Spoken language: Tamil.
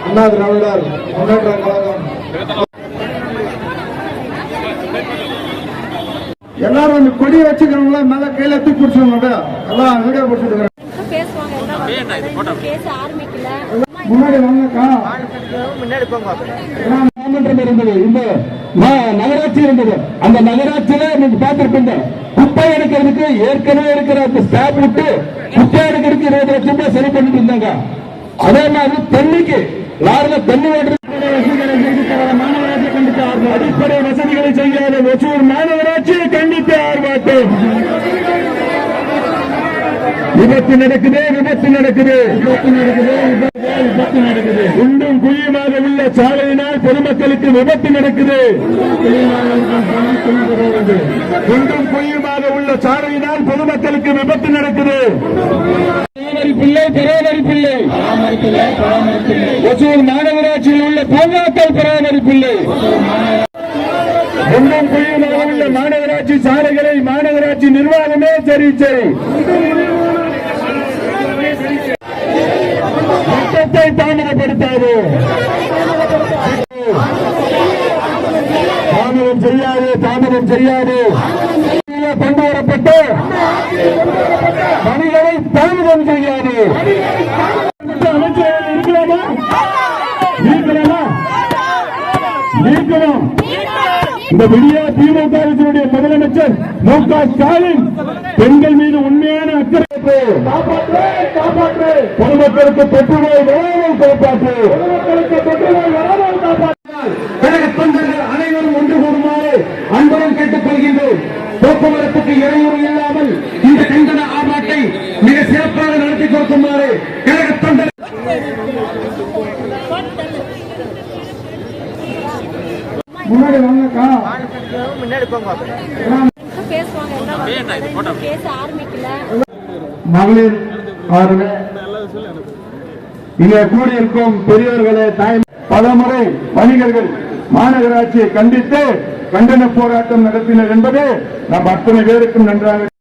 அண்ணா திராவிடர் முன்னேற்ற கழகம் எல்லாரும் கொடி வச்சுக்கிறவங்கள மேல கையில தூக்கி பிடிச்சவங்க எல்லாம் வீடியோ பிடிச்சிட்டு முன்னாடி வாங்கக்கா. மாமன்றம் இருந்தது, இந்த நகராட்சி இருந்தது. அந்த நகராட்சியில நீங்க பார்த்திருப்பீங்க, குப்பை எடுக்கிறதுக்கு ஏற்கனவே இருக்கிற ஸ்டாப் விட்டு குப்பை எடுக்கிறதுக்கு 20 லட்சம் ரூபாய் சரி பண்ணிட்டு இருந்தாங்க. அதே மாதிரி தண்ணிக்கு லாரில தண்ணி மாநகராட்சி கண்டித்து அடிப்படை வசதிகளை செய்யாத ஒசூர் மாநகராட்சியை கண்டித்து ஆர்ப்பாட்டம். விபத்து நடக்குது, விபத்து நடக்குது, விபத்து நடக்குது, விபத்து நடக்குது. குண்டும் குழியுமாக உள்ள சாலையினால் பொதுமக்களுக்கு விபத்து நடக்குது. குண்டும் குழியுமாக உள்ள சாலையினால் பொதுமக்களுக்கு விபத்து நடக்குது. பிள்ளை பராமரிப்பில்லை, ஒசூர் மாநகராட்சியில் உள்ள பூங்காக்கள் பராமரிப்பில்லை. குண்டும் குழியுமாக உள்ள மாநகராட்சி சாலைகளை மாநகராட்சி நிர்வாகமே சரி சரி திட்டத்தை தாமதப்படுத்தாது, தாமதம் செய்யாது, தாமதம் செய்யாது. கொண்டு வரப்பட்ட பணிகளை தாமதம் செய்யாது. அமைச்சர்கள் இருக்கலாமா? நீக்கலாமா? நீக்கணும். இந்த விடியா திமுகவினுடைய முதலமைச்சர் மு.க. ஸ்டாலின் பெண்கள் மீது உண்மையான அக்கறை, பொதுமக்களுக்கு தொற்றுநோய் வராமல் காப்பாற்று, கழக தொண்டர்கள் அனைவரும் ஒன்று கூடுமாறு அன்புடன் கேட்டுக் கொள்கின்றோம். போக்குவரத்துக்கு இடையூறு இல்லாமல் இந்த கண்டன ஆர்ப்பாட்டத்தை மிக சிறப்பாக நடத்தி கொடுக்குமாறு கழக தொண்டர்கள் முன்னாடி வாங்கக்கா. மகளிர் இங்கே கூடியிருக்கும் பெரியவர்களே, தாய், பலமுறை வணிகர்கள் மாநகராட்சியை கண்டித்து கண்டன போராட்டம் நடத்தினர் என்பது நம் அத்தனை பேருக்கும் நன்றாக